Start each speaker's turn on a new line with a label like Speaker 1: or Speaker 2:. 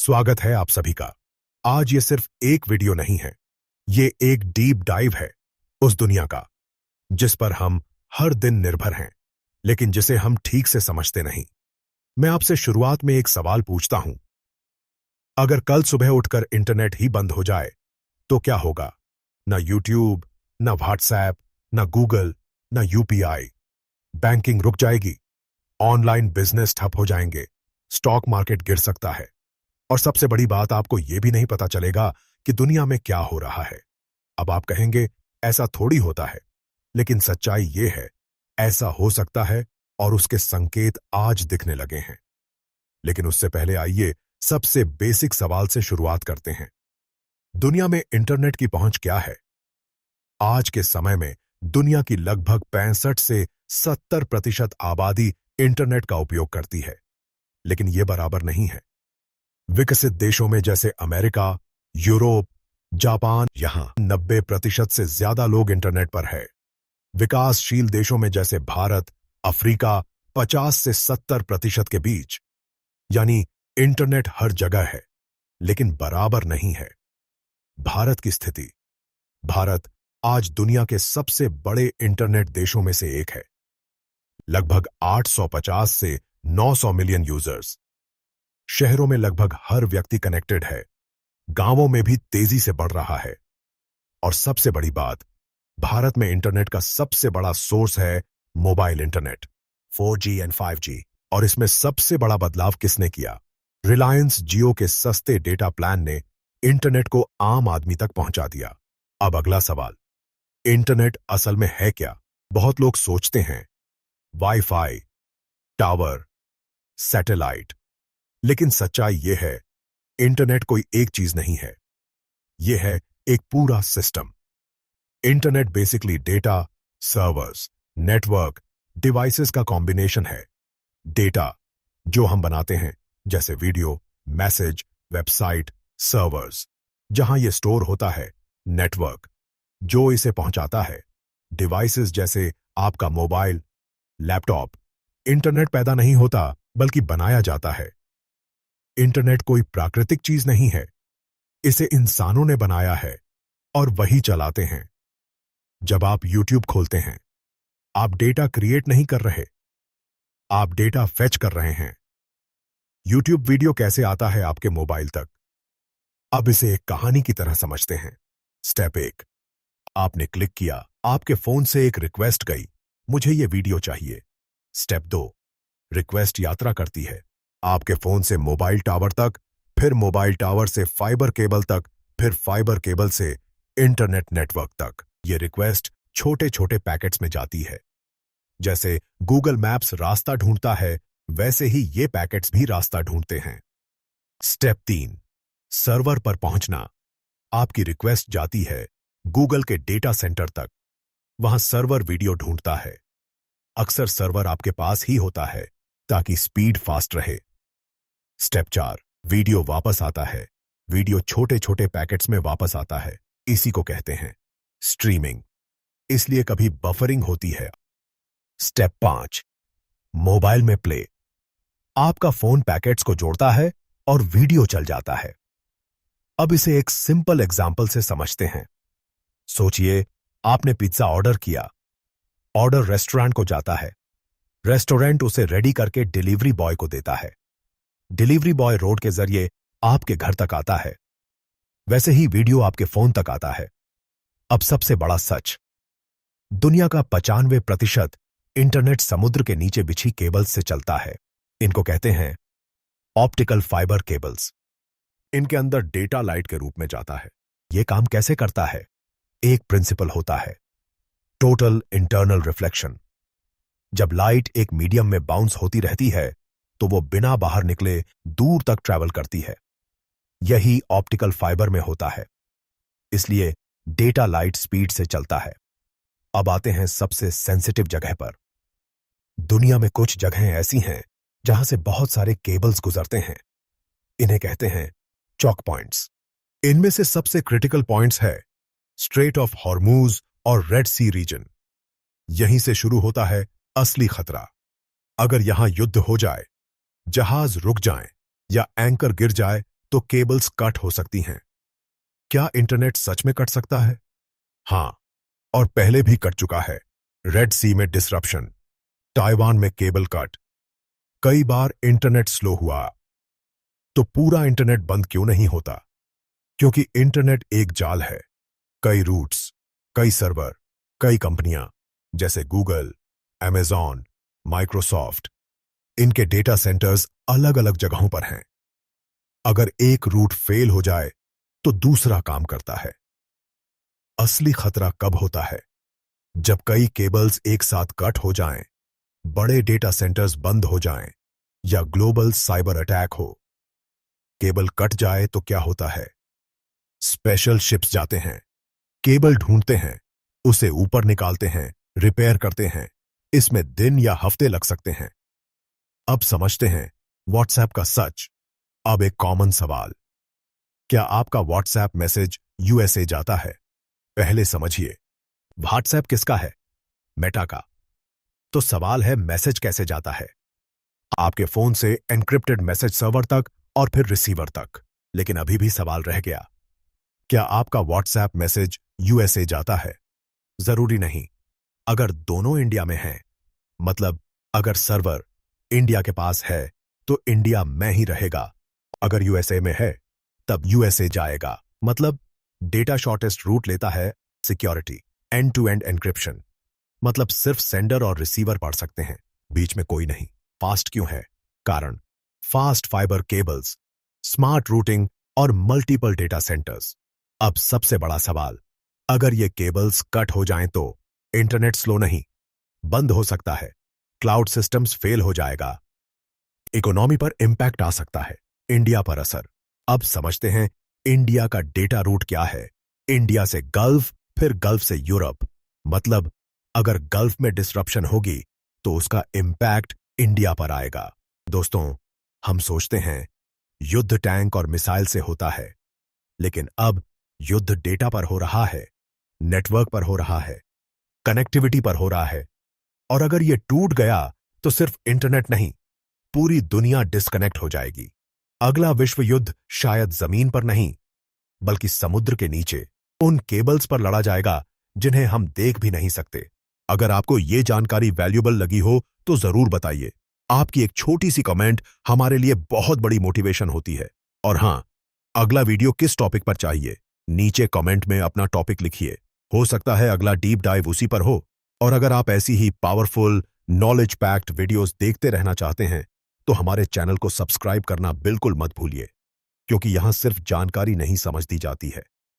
Speaker 1: स्वागत है आप सभी का। आज ये सिर्फ एक वीडियो नहीं है, ये एक डीप डाइव है उस दुनिया का जिस पर हम हर दिन निर्भर हैं, लेकिन जिसे हम ठीक से समझते नहीं। मैं आपसे शुरुआत में एक सवाल पूछता हूं, अगर कल सुबह उठकर इंटरनेट ही बंद हो जाए तो क्या होगा? ना यूट्यूब, ना व्हाट्सएप, ना गूगल, ना यूपीआई। बैंकिंग रुक जाएगी, ऑनलाइन बिजनेस ठप हो जाएंगे, स्टॉक मार्केट गिर सकता है और सबसे बड़ी बात, आपको यह भी नहीं पता चलेगा कि दुनिया में क्या हो रहा है। अब आप कहेंगे ऐसा थोड़ी होता है, लेकिन सच्चाई यह है, ऐसा हो सकता है और उसके संकेत आज दिखने लगे हैं। लेकिन उससे पहले आइए सबसे बेसिक सवाल से शुरुआत करते हैं। दुनिया में इंटरनेट की पहुंच क्या है? आज के समय में दुनिया की लगभग 65 से 70% आबादी इंटरनेट का उपयोग करती है, लेकिन यह बराबर नहीं है। विकसित देशों में जैसे अमेरिका, यूरोप, जापान, यहां 90% से ज्यादा लोग इंटरनेट पर है। विकासशील देशों में जैसे भारत, अफ्रीका 50 से 70% के बीच। यानी इंटरनेट हर जगह है, लेकिन बराबर नहीं है। भारत की स्थिति, भारत आज दुनिया के सबसे बड़े इंटरनेट देशों में से एक है। लगभग 850 से 900 मिलियन यूजर्स। शहरों में लगभग हर व्यक्ति कनेक्टेड है, गांवों में भी तेजी से बढ़ रहा है। और सबसे बड़ी बात, भारत में इंटरनेट का सबसे बड़ा सोर्स है mobile internet, 4G and 5G। और इसमें सबसे बड़ा बदलाव किसने किया? रिलायंस जियो के सस्ते डेटा प्लान ने इंटरनेट को आम आदमी तक पहुंचा दिया। अब अगला सवाल, इंटरनेट असल में है क्या? बहुत लोग सोचते हैं वाईफाई, टावर, सैटेलाइट, लेकिन सच्चाई यह है, इंटरनेट कोई एक चीज नहीं है, यह है एक पूरा system. Internet basically data, servers, network, devices का कॉम्बिनेशन है। डेटा जो हम बनाते हैं, जैसे वीडियो, मैसेज, वेबसाइट, सर्वर्स, जहां यह स्टोर होता है। नेटवर्क जो इसे पहुंचाता है। डिवाइसेस जैसे आपका मोबाइल, लैपटॉप। इंटरनेट पैदा नहीं होता, बल्कि बनाया जाता है। इंटरनेट कोई प्राकृतिक चीज नहीं है, इसे इंसानों ने बनाया है और वही चलाते हैं। जब आप यूट्यूब खोलते हैं, आप डेटा क्रिएट नहीं कर रहे, आप डेटा फेच कर रहे हैं। यूट्यूब वीडियो कैसे आता है आपके मोबाइल तक? अब इसे एक कहानी की तरह समझते हैं। स्टेप 1, आपने क्लिक किया, आपके फोन से एक रिक्वेस्ट गई, मुझे यह वीडियो चाहिए। स्टेप 2, रिक्वेस्ट यात्रा करती है आपके फोन से मोबाइल टावर तक, फिर मोबाइल टावर से फाइबर केबल तक, फिर फाइबर केबल से इंटरनेट नेटवर्क तक। यह रिक्वेस्ट छोटे छोटे पैकेट्स में जाती है। जैसे गूगल मैप्स रास्ता ढूंढता है, वैसे ही ये पैकेट्स भी रास्ता ढूंढते हैं। स्टेप 3, सर्वर पर पहुंचना। आपकी रिक्वेस्ट जाती है गूगल के डेटा सेंटर तक, वहां सर्वर वीडियो ढूंढता है। अक्सर सर्वर आपके पास ही होता है ताकि स्पीड फास्ट रहे। स्टेप 4, वीडियो वापस आता है। वीडियो छोटे छोटे पैकेट्स में वापस आता है, इसी को कहते हैं स्ट्रीमिंग, इसलिए कभी बफरिंग होती है। स्टेप 5, मोबाइल में प्ले। आपका फोन पैकेट्स को जोड़ता है और वीडियो चल जाता है। अब इसे एक सिंपल एग्जाम्पल से समझते हैं। सोचिए आपने पिज्जा ऑर्डर किया, ऑर्डर रेस्टोरेंट को जाता है, रेस्टोरेंट उसे रेडी करके डिलीवरी बॉय को देता है। डिलीवरी बॉय रोड के जरिए आपके घर तक आता है, वैसे ही वीडियो आपके फोन तक आता है। अब सबसे बड़ा सच, दुनिया का 95% इंटरनेट समुद्र के नीचे बिछी केबल्स से चलता है। इनको कहते हैं ऑप्टिकल फाइबर केबल्स। इनके अंदर डेटा लाइट के रूप में जाता है। यह काम कैसे करता है? एक प्रिंसिपल होता है, टोटल इंटरनल रिफ्लेक्शन। जब लाइट एक मीडियम में बाउंस होती रहती है, तो वो बिना बाहर निकले दूर तक ट्रैवल करती है। यही ऑप्टिकल फाइबर में होता है, इसलिए डेटा लाइट स्पीड से चलता है। अब आते हैं सबसे सेंसिटिव जगह पर। दुनिया में कुछ जगहें ऐसी हैं जहां से बहुत सारे केबल्स गुजरते हैं। इन्हें कहते हैं चॉक पॉइंट्स। इनमें से सबसे क्रिटिकल पॉइंट्स है स्ट्रेट ऑफ हॉर्मूज और रेड सी रीजन। यहीं से शुरू होता है असली खतरा। अगर यहां युद्ध हो जाए, जहाज रुक जाएं या एंकर गिर जाए, तो केबल्स कट हो सकती हैं। क्या इंटरनेट सच में कट सकता है? हां, और पहले भी कट चुका है। रेड सी में डिसरप्शन, ताइवान में केबल कट, कई बार इंटरनेट स्लो हुआ। तो पूरा इंटरनेट बंद क्यों नहीं होता? क्योंकि इंटरनेट एक जाल है। कई रूट्स, कई सर्वर, कई कंपनियां जैसे गूगल, अमेज़न, माइक्रोसॉफ्ट, इनके डेटा सेंटर्स अलग अलग जगहों पर हैं। अगर एक रूट फेल हो जाए तो दूसरा काम करता है। असली खतरा कब होता है? जब कई केबल्स एक साथ कट हो जाएं, बड़े डेटा सेंटर्स बंद हो जाएं, या ग्लोबल साइबर अटैक हो। केबल कट जाए तो क्या होता है? स्पेशल शिप्स जाते हैं, केबल ढूंढते हैं, उसे ऊपर निकालते हैं, रिपेयर करते हैं। इसमें दिन या हफ्ते लग सकते हैं। अब समझते हैं व्हाट्सएप का सच। अब एक कॉमन सवाल, क्या आपका व्हाट्सएप मैसेज यूएसए जाता है? पहले समझिए, व्हाट्सएप किसका है? मेटा का। तो सवाल है, मैसेज कैसे जाता है? आपके फोन से एन्क्रिप्टेड मैसेज सर्वर तक और फिर रिसीवर तक। लेकिन अभी भी सवाल रह गया, क्या आपका व्हाट्सएप मैसेज यूएसए जाता है? जरूरी नहीं। अगर दोनों इंडिया में हैं, मतलब अगर सर्वर इंडिया के पास है तो इंडिया में ही रहेगा। अगर यूएसए में है तब यूएसए जाएगा। मतलब डेटा शॉर्टेस्ट रूट लेता है, security, end to end encryption. मतलब सिर्फ सेंडर और रिसीवर पढ़ सकते हैं, बीच में कोई नहीं। फास्ट क्यों है? कारण fast fibre cables, smart routing और मल्टीपल डेटा सेंटर्स। अब सबसे बड़ा सवाल, अगर ये केबल्स कट हो जाएं तो इंटरनेट स्लो नहीं, बंद हो सकता है, क्लाउड सिस्टम्स फेल हो जाएगा, इकोनॉमी पर इंपैक्ट आ सकता है, इंडिया पर असर। अब समझते हैं इंडिया का डेटा रूट क्या है। इंडिया से गल्फ, फिर गल्फ से यूरोप। मतलब अगर गल्फ में डिसरप्शन होगी तो उसका इंपैक्ट इंडिया पर आएगा। दोस्तों, हम सोचते हैं युद्ध टैंक और मिसाइल से होता है, लेकिन अब युद्ध डेटा पर हो रहा है, नेटवर्क पर हो रहा है, कनेक्टिविटी पर हो रहा है। और अगर यह टूट गया तो सिर्फ इंटरनेट नहीं, पूरी दुनिया डिस्कनेक्ट हो जाएगी। अगला विश्व युद्ध शायद जमीन पर नहीं, बल्कि समुद्र के नीचे उन केबल्स पर लड़ा जाएगा जिन्हें हम देख भी नहीं सकते। अगर आपको यह जानकारी वैल्यूएबल लगी हो तो जरूर बताइए। आपकी एक छोटी सी कमेंट हमारे लिए बहुत बड़ी मोटिवेशन होती है। और हां, अगला वीडियो किस टॉपिक पर चाहिए, नीचे कमेंट में अपना टॉपिक लिखिए। हो सकता है अगला डीप डाइव उसी पर हो। और अगर आप ऐसी ही पावरफुल, नॉलेज पैक्ड वीडियोस देखते रहना चाहते हैं तो हमारे चैनल को सब्सक्राइब करना बिल्कुल मत भूलिए, क्योंकि यहां सिर्फ जानकारी नहीं समझ दी जाती है,